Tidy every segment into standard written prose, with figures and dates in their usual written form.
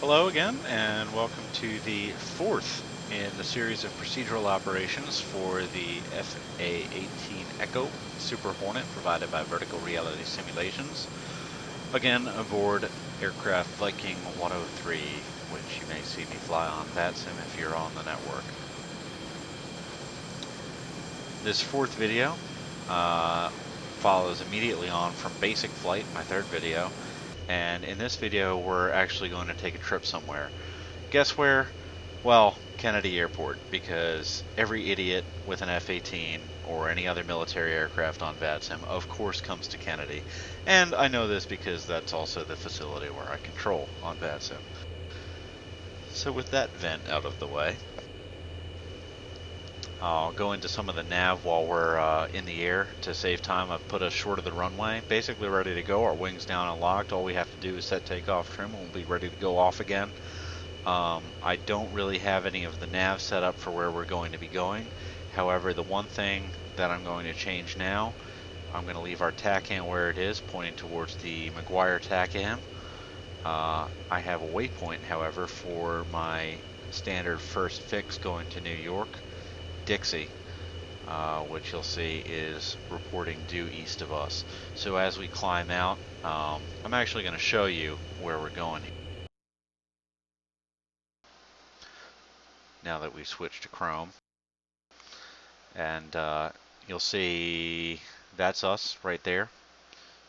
Hello again, and welcome to the fourth in the series of procedural operations for the A-18 Echo Super Hornet provided by Vertical Reality Simulations. Again, aboard aircraft Viking 103, which you may see me fly on VATSIM if you're on the network. This fourth video follows immediately on from Basic Flight, my third video, and in this video we're actually going to take a trip somewhere. Guess where? Well, Kennedy Airport, because every idiot with an F-18 or any other military aircraft on VATSIM of course comes to Kennedy, and I know this because that's also the facility where I control on VATSIM. So with that vent out of the way, I'll go into some of the nav while we're in the air to save time. I've put us short of the runway, basically ready to go. Our wings down and locked. All we have to do is set takeoff trim and we'll be ready to go off again. I don't really have any of the nav set up for where we're going to be going. However, the one thing that I'm going to change now, I'm going to leave our TACAN where it is, pointing towards the McGuire TACAN. I have a waypoint, however, for my standard first fix going to New York, Dixie, which you'll see is reporting due east of us. So as we climb out, I'm actually going to show you where we're going now that we've switched to Chrome. And you'll see that's us right there,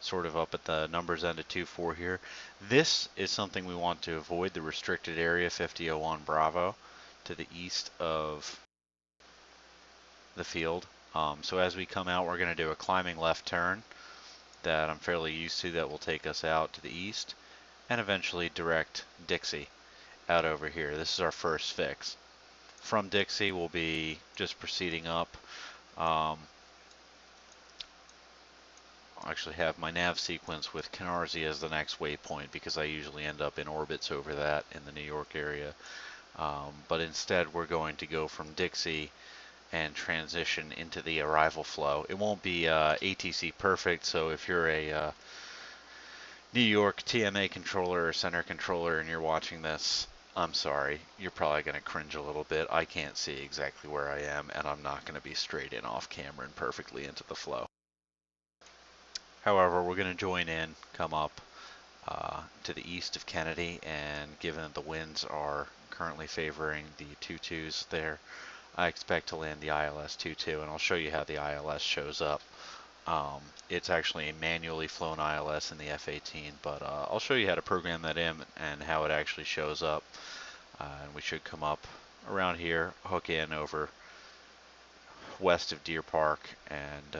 sort of up at the numbers end of 24 here. This is something we want to avoid, the restricted area 5001 Bravo to the east of the field. So as we come out, we're going to do a climbing left turn that I'm fairly used to that will take us out to the east and eventually direct Dixie out over here. This is our first fix. From Dixie, we'll be just proceeding up. I'll actually have my nav sequence with Canarsie as the next waypoint because I usually end up in orbits over that in the New York area. But instead, we're going to go from Dixie and transition into the arrival flow. It won't be ATC perfect, so if you're a New York TMA controller or center controller and you're watching this, I'm sorry, you're probably going to cringe a little bit. I can't see exactly where I am, and I'm not going to be straight in off camera and perfectly into the flow. However, we're going to join in, come up to the east of Kennedy, and given that the winds are currently favoring the 22s there, I expect to land the ILS 22, and I'll show you how the ILS shows up. It's actually a manually flown ILS in the F-18, but I'll show you how to program that in and how it actually shows up. And we should come up around here, hook in over west of Deer Park, and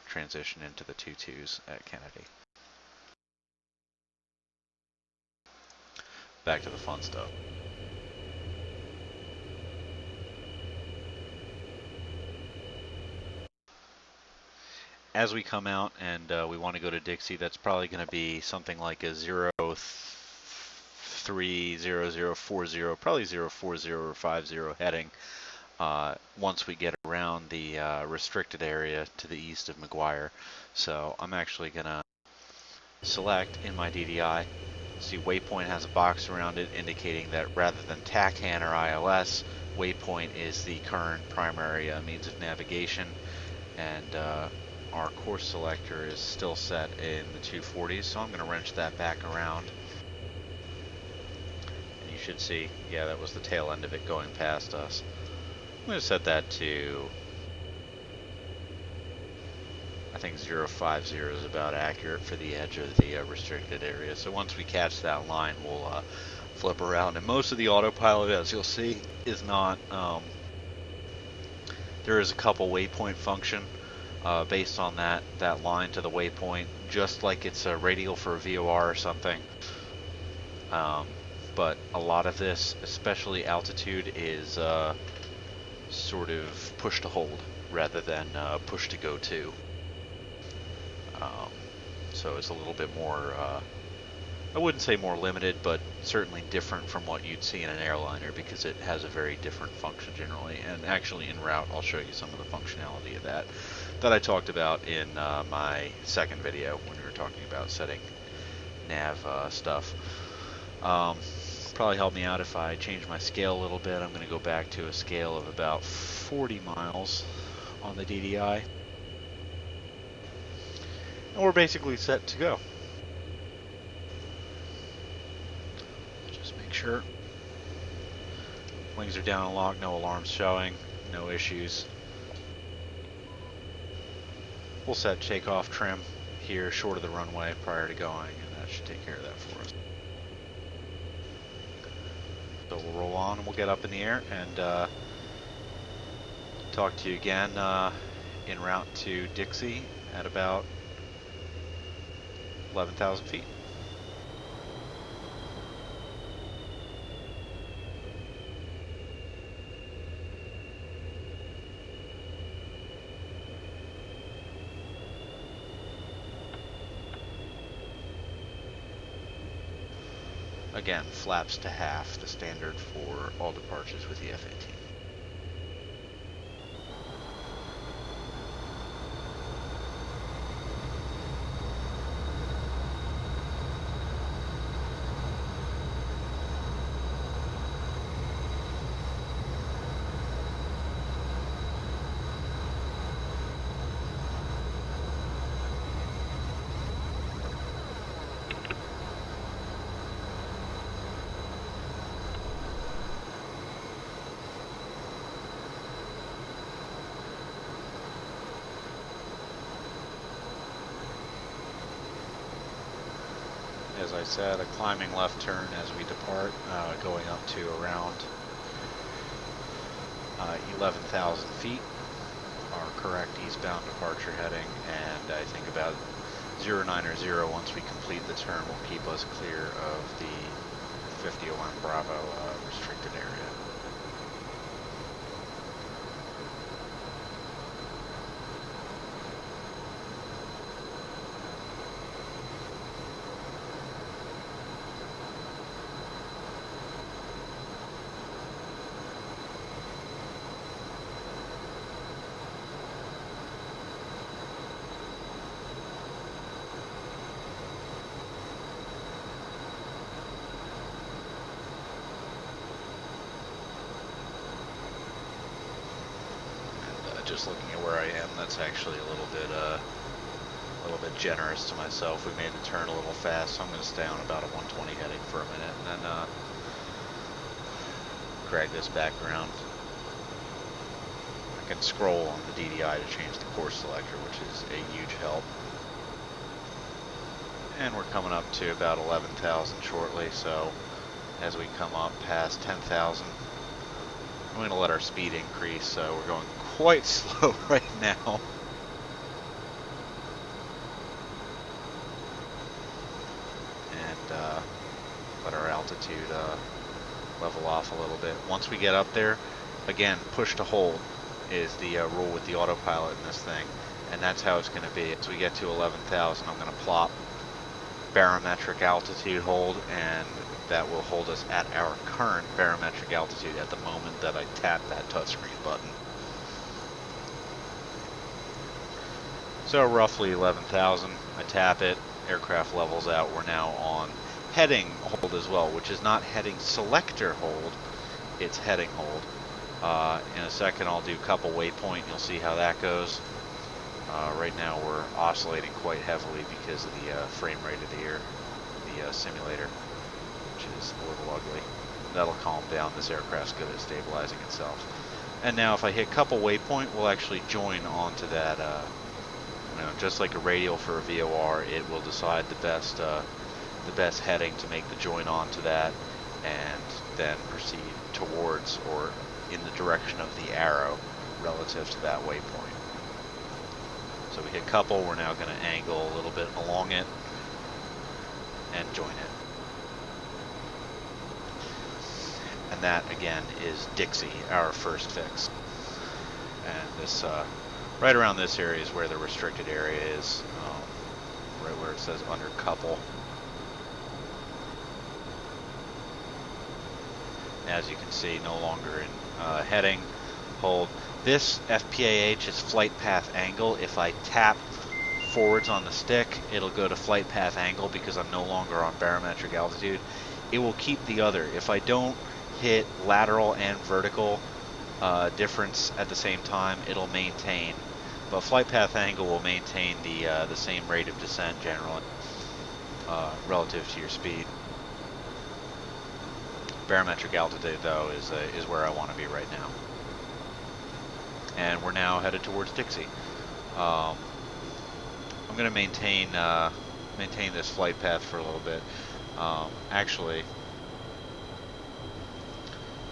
transition into the 22s at Kennedy. Back to the fun stuff. As we come out and we want to go to Dixie, that's probably going to be something like a 030040, probably 040 or 50 heading once we get around the restricted area to the east of McGuire. So I'm actually going to select in my DDI. See, waypoint has a box around it indicating that rather than TACAN or ILS, waypoint is the current primary means of navigation, and our course selector is still set in the 240s, so I'm going to wrench that back around. And you should see, yeah, that was the tail end of it going past us. I'm going to set that to, I think 050 is about accurate for the edge of the restricted area. So once we catch that line, we'll flip around. And most of the autopilot, as you'll see, is not, there is a couple waypoint function based on that line to the waypoint, just like it's a radial for a VOR or something. But a lot of this, especially altitude, is sort of push to hold rather than push to go to. So it's a little bit more, I wouldn't say more limited, but certainly different from what you'd see in an airliner because it has a very different function generally. And actually en route, I'll show you some of the functionality of that I talked about in my second video when we were talking about setting nav stuff. Probably help me out if I change my scale a little bit. I'm going to go back to a scale of about 40 miles on the DDI. And we're basically set to go. Just make sure wings are down and locked, no alarms showing, no issues. We'll set takeoff trim here short of the runway prior to going, and that should take care of that for us. So we'll roll on and we'll get up in the air and talk to you again en route to Dixie at about 11,000 feet. Again, flaps to half, the standard for all departures with the F-18. As I said, a climbing left turn as we depart, going up to around 11,000 feet, our correct eastbound departure heading, and I think about 090 once we complete the turn will keep us clear of the 5001 Bravo restricted area. Just looking at where I am, that's actually a little bit generous to myself. We made the turn a little fast, so I'm going to stay on about a 120 heading for a minute, and then drag this back around. I can scroll on the DDI to change the course selector, which is a huge help. And we're coming up to about 11,000 shortly, so as we come up past 10,000, I'm going to let our speed increase, so we're going quite slow right now. And let our altitude level off a little bit. Once we get up there, again, push to hold is the rule with the autopilot in this thing, and that's how it's going to be. As we get to 11,000, I'm going to plop barometric altitude hold, and that will hold us at our current barometric altitude at the moment that I tap that touchscreen button. So roughly 11,000, I tap it, aircraft levels out. We're now on heading hold as well, which is not heading selector hold, it's heading hold. In a second I'll do couple waypoint, you'll see how that goes. Right now we're oscillating quite heavily because of the frame rate of the simulator, which is a little ugly. That'll calm down. This aircraft's good at stabilizing itself. And now if I hit couple waypoint, we'll actually join onto that, just like a radial for a VOR, it will decide the best heading to make the join onto that, and then proceed towards or in the direction of the arrow relative to that waypoint. So we hit couple, we're now going to angle a little bit along it and join it. And that again is Dixie, our first fix. And this right around this area is where the restricted area is, right where it says under couple. As you can see, no longer in heading hold. This FPAH is flight path angle. If I tap forwards on the stick, it'll go to flight path angle because I'm no longer on barometric altitude. it will keep the other. If I don't hit lateral and vertical difference at the same time, it'll maintain. But flight path angle will maintain the same rate of descent generally relative to your speed. Barometric altitude, though, is where I want to be right now. And we're now headed towards Dixie. I'm going to maintain this flight path for a little bit. Actually,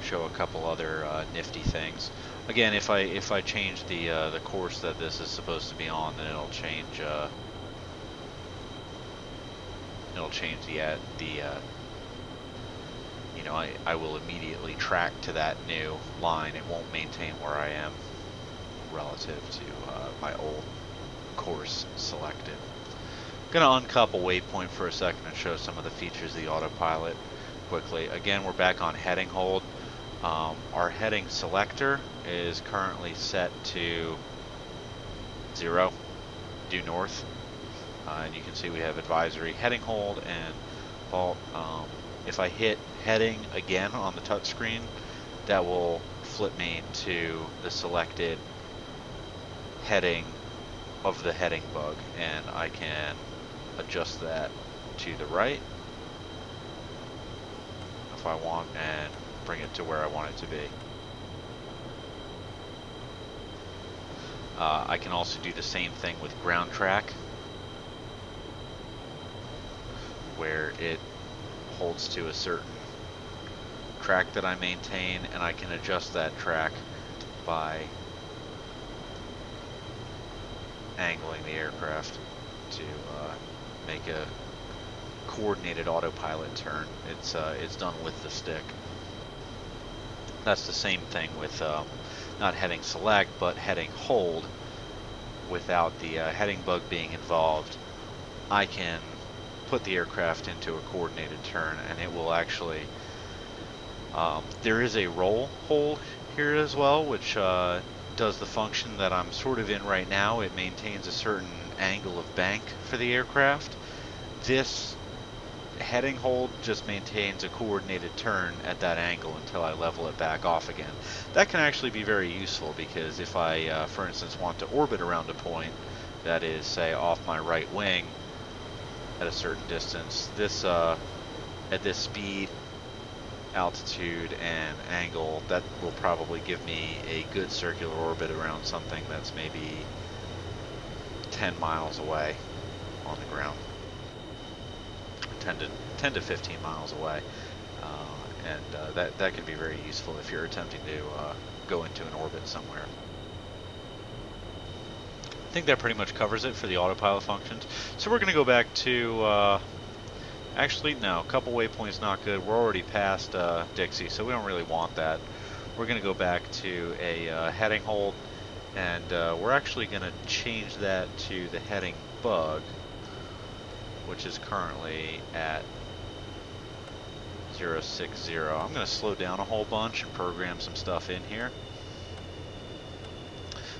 show a couple other nifty things. Again, if I change the course that this is supposed to be on, then it'll change you know, I will immediately track to that new line. It won't maintain where I am relative to my old course selected. I'm going to uncouple waypoint for a second and show some of the features of the autopilot quickly. Again, we're back on heading hold. Our heading selector is currently set to 0, due north. And you can see we have advisory heading hold and fault. If I hit heading again on the touchscreen, that will flip me to the selected heading of the heading bug, and I can adjust that to the right if I want and bring it to where I want it to be. I can also do the same thing with ground track, where it holds to a certain track that I maintain, and I can adjust that track by angling the aircraft to make a coordinated autopilot turn. It's done with the stick. That's the same thing with not heading select, but heading hold. Without the heading bug being involved, I can put the aircraft into a coordinated turn, and it will actually there is a roll hold here as well, which does the function that I'm sort of in right now. It maintains a certain angle of bank for the aircraft. This heading hold just maintains a coordinated turn at that angle until I level it back off again. That can actually be very useful, because if I, for instance, want to orbit around a point that is, say, off my right wing at a certain distance, this at this speed, altitude, and angle, that will probably give me a good circular orbit around something that's maybe 10 miles away on the ground. 10 to 15 miles away, and that can be very useful if you're attempting to go into an orbit somewhere. I think that pretty much covers it for the autopilot functions. So we're going to go back to, actually no, a couple waypoints not good. We're already past Dixie, so we don't really want that. We're going to go back to a heading hold, and we're actually going to change that to the heading bug, which is currently at 060. I'm going to slow down a whole bunch and program some stuff in here.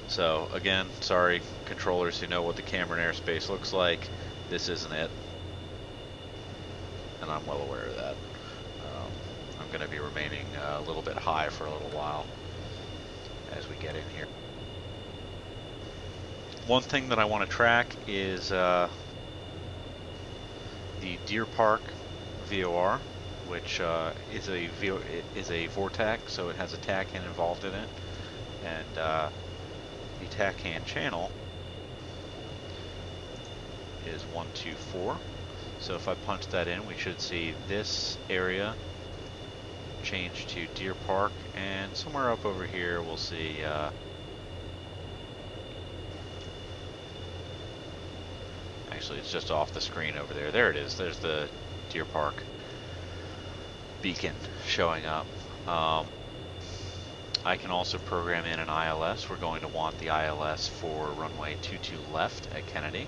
So again, sorry controllers who know what the camera and airspace looks like, this isn't it, and I'm well aware of that. I'm going to be remaining a little bit high for a little while as we get in here. One thing that I want to track is the Deer Park VOR, which is a vortex, so it has a TACAN involved in it, and the TACAN channel is 124. So if I punch that in, we should see this area change to Deer Park, and somewhere up over here we'll see actually it's just off the screen over there. There it is. There's the Deer Park beacon showing up. I can also program in an ILS. We're going to want the ILS for runway 22 left at Kennedy.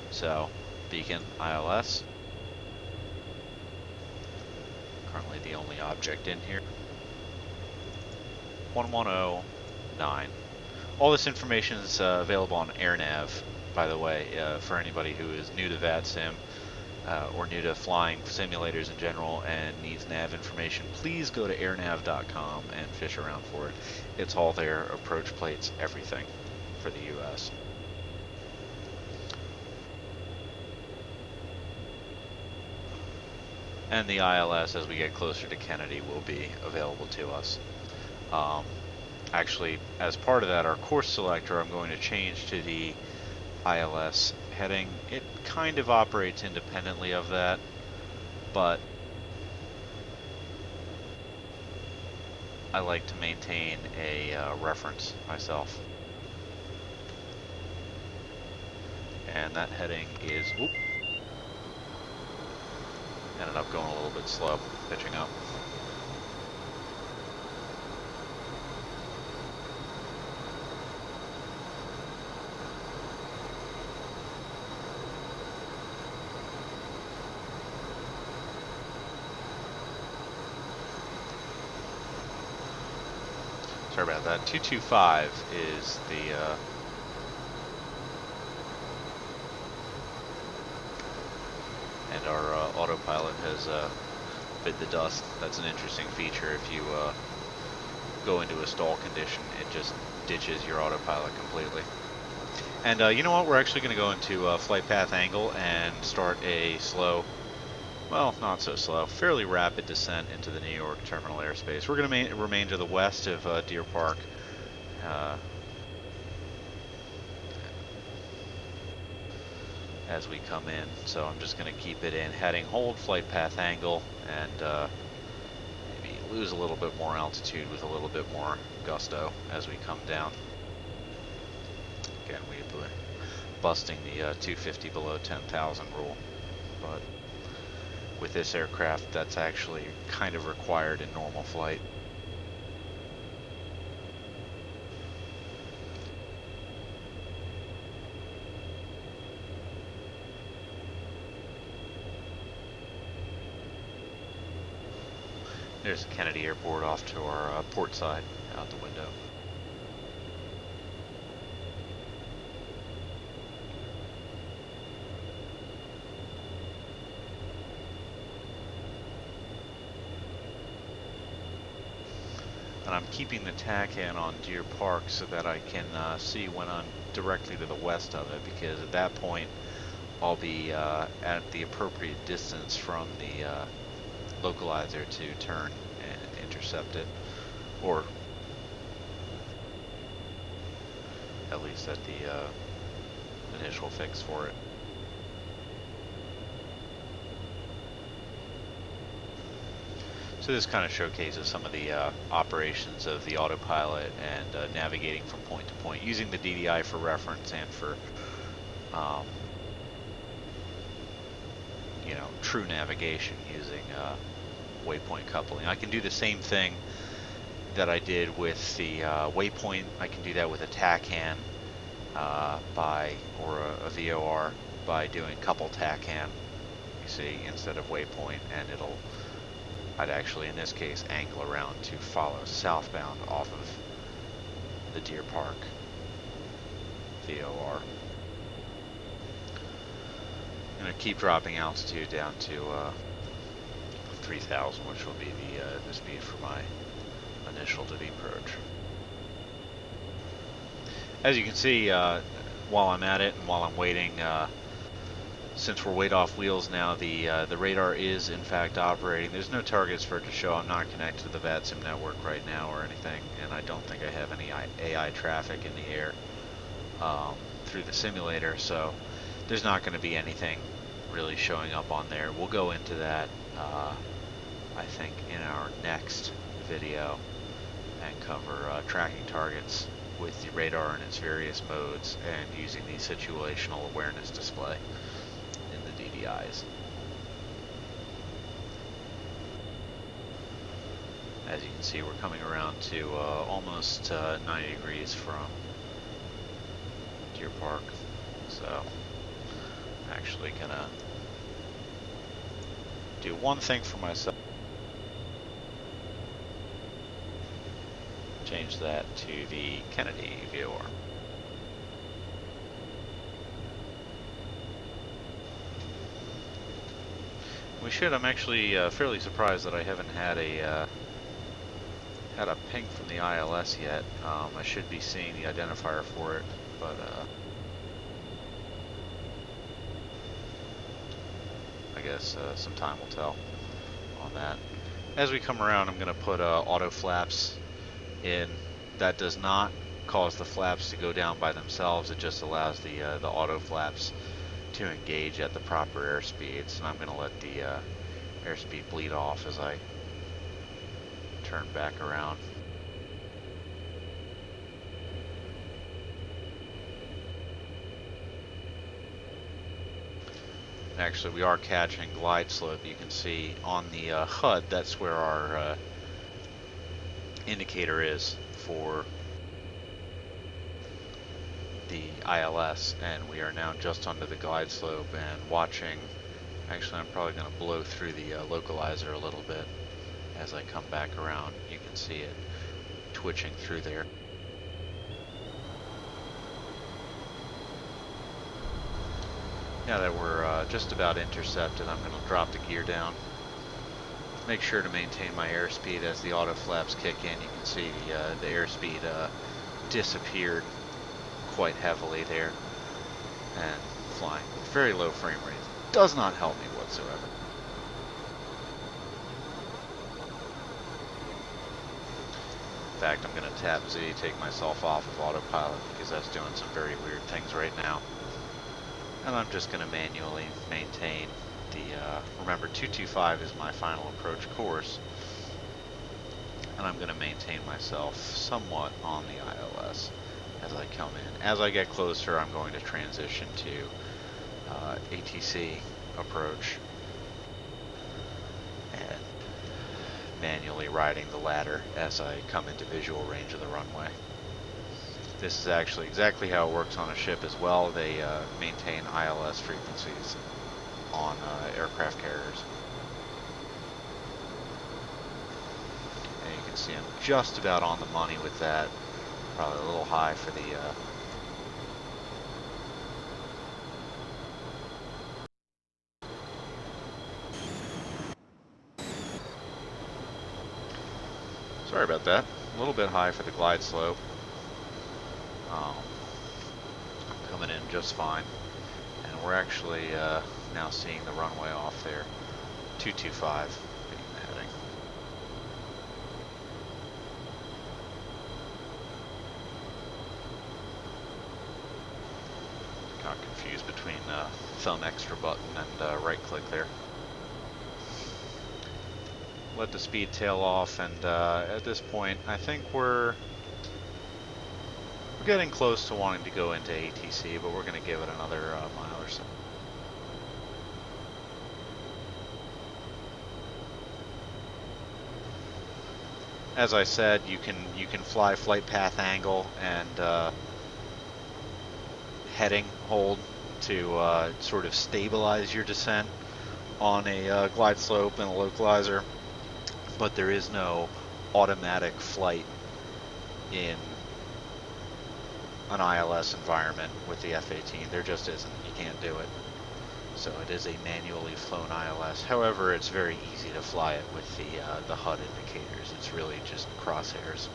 So beacon ILS. Currently the only object in here. 1109. All this information is available on AirNav, by the way, for anybody who is new to VATSIM. or new to flying simulators in general and needs nav information, please go to airnav.com and fish around for it. It's all there, approach plates, everything for the US. And the ILS, as we get closer to Kennedy, will be available to us. Actually, as part of that, our course selector, I'm going to change to the ILS heading. It kind of operates independently of that, but I like to maintain a reference myself. And that heading is, whoop, ended up going a little bit slow, pitching up. Sorry about that. 225 is the and our autopilot has bit the dust. That's an interesting feature. If you go into a stall condition, it just ditches your autopilot completely. And you know what? We're actually going to go into flight path angle and start a slow, well, not so slow, fairly rapid descent into the New York terminal airspace. We're going to remain to the west of Deer Park. As we come in, so I'm just going to keep it in heading, hold, flight path angle, and maybe lose a little bit more altitude with a little bit more gusto as we come down. Again, we're busting the 250 below 10,000 rule, but with this aircraft, that's actually kind of required in normal flight. There's Kennedy Airport off to our port side, out the window. And I'm keeping the TACAN on Deer Park so that I can see when I'm directly to the west of it, because at that point I'll be at the appropriate distance from the localizer to turn and intercept it, or at least at the initial fix for it. So this kind of showcases some of the operations of the autopilot and navigating from point to point, using the DDI for reference and for you know, true navigation using waypoint coupling. I can do the same thing that I did with the waypoint. I can do that with a TACAN or a VOR by doing couple TACAN, you see, instead of waypoint, and I'd actually, in this case, angle around to follow southbound off of the Deer Park VOR. I'm going to keep dropping altitude down to 3,000, which will be the speed for my initial to the approach. As you can see, while I'm at it and while I'm waiting, since we're weight off wheels now, the radar is in fact operating. There's no targets for it to show. I'm not connected to the VATSIM network right now or anything, and I don't think I have any AI traffic in the air through the simulator, so there's not going to be anything really showing up on there. We'll go into that, I think, in our next video and cover tracking targets with the radar in its various modes and using the situational awareness display in the DDIs. As you can see, we're coming around to almost 90 degrees from Deer Park, so I'm actually gonna do one thing for myself. Change that to the Kennedy VOR. We should. I'm actually fairly surprised that I haven't had a ping from the ILS yet. I should be seeing the identifier for it, but I guess some time will tell on that. As we come around, I'm going to put auto flaps in. That does not cause the flaps to go down by themselves. It just allows the auto flaps to engage at the proper airspeeds, and I'm going to let the airspeed bleed off as I turn back around. Actually, we are catching glide slope. You can see on the HUD, that's where our indicator is for the ILS, and we are now just under the glide slope and watching. Actually, I'm probably going to blow through the localizer a little bit as I come back around. You can see it twitching through there. Now that we're just about intercepted, I'm going to drop the gear down. Make sure to maintain my airspeed as the auto flaps kick in. You can see the airspeed disappeared quite heavily there, and flying with very low frame rate does not help me whatsoever. In fact, I'm going to tap Z, take myself off of autopilot because that's doing some very weird things right now. And I'm just going to manually maintain the, remember 225 is my final approach course, and I'm going to maintain myself somewhat on the ILS as I come in. As I get closer, I'm going to transition to ATC approach and manually riding the ladder as I come into visual range of the runway. This is actually exactly how it works on a ship as well. They maintain ILS frequencies on aircraft carriers. And you can see I'm just about on the money with that. Probably a little high for the sorry about that. A little bit high for the glide slope. Coming in just fine. And we're actually now seeing the runway off there. 225 being the heading. Got confused between thumb extra button and right click there. Let the speed tail off, and at this point I think we're getting close to wanting to go into ATC, but we're going to give it another mile or so. As I said, you can fly flight path angle and heading hold to sort of stabilize your descent on a glide slope and a localizer, but there is no automatic flight in an ILS environment with the F-18. There just isn't. You can't do it. So it is a manually flown ILS. However, it's very easy to fly it with the HUD indicators. It's really just crosshairs.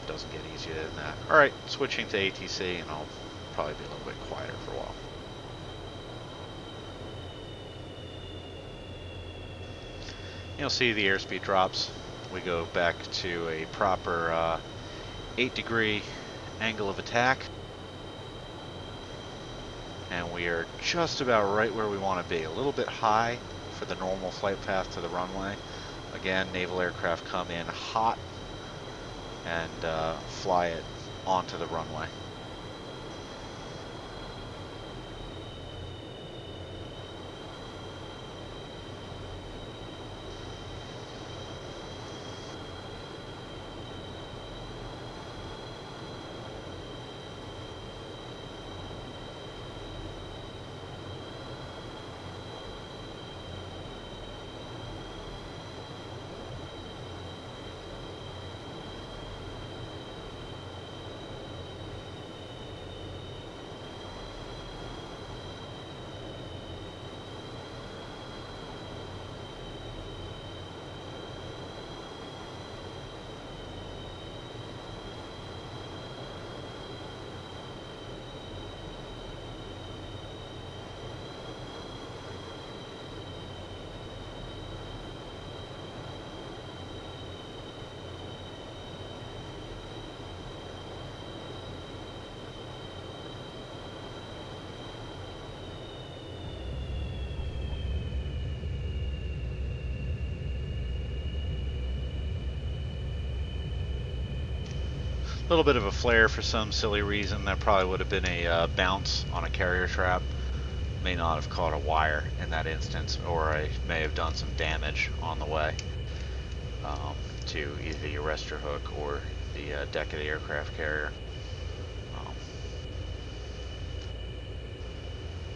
Doesn't get easier than that. Alright, switching to ATC, and I'll probably be a little bit quieter for a while. You'll see the airspeed drops. We go back to a proper 8-degree angle of attack. And we are just about right where we want to be. A little bit high for the normal flight path to the runway. Again, naval aircraft come in hot and fly it onto the runway. little bit of a flare for some silly reason. That probably would have been a bounce on a carrier trap. May not have caught a wire in that instance, or I may have done some damage on the way to either the arrestor hook or the deck of the aircraft carrier.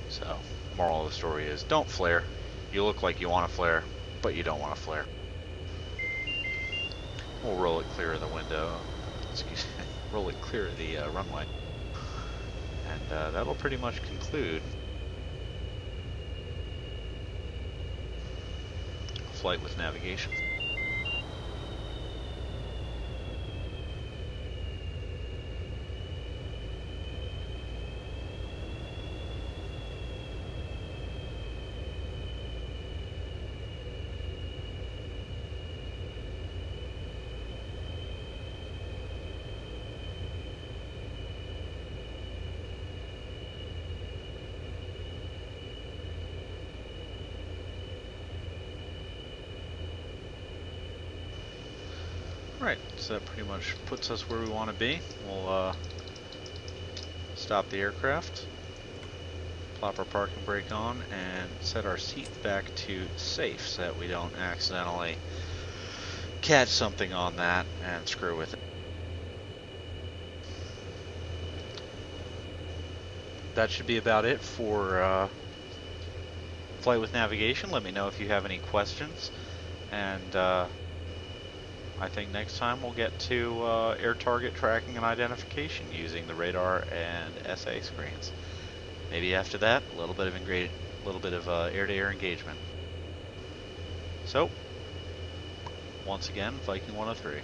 So, moral of the story is don't flare. You look like you want to flare, but you don't want to flare. We'll roll it clear of the window. Excuse me. Roll it clear of the runway. And that'll pretty much conclude flight with navigation. Right, so that pretty much puts us where we want to be. We'll stop the aircraft, plop our parking brake on, and set our seat back to safe so that we don't accidentally catch something on that and screw with it. That should be about it for flight with navigation. Let me know if you have any questions, and I think next time we'll get to air target tracking and identification using the radar and SA screens. Maybe after that, a little bit of air-to-air engagement. So, once again, Viking 103.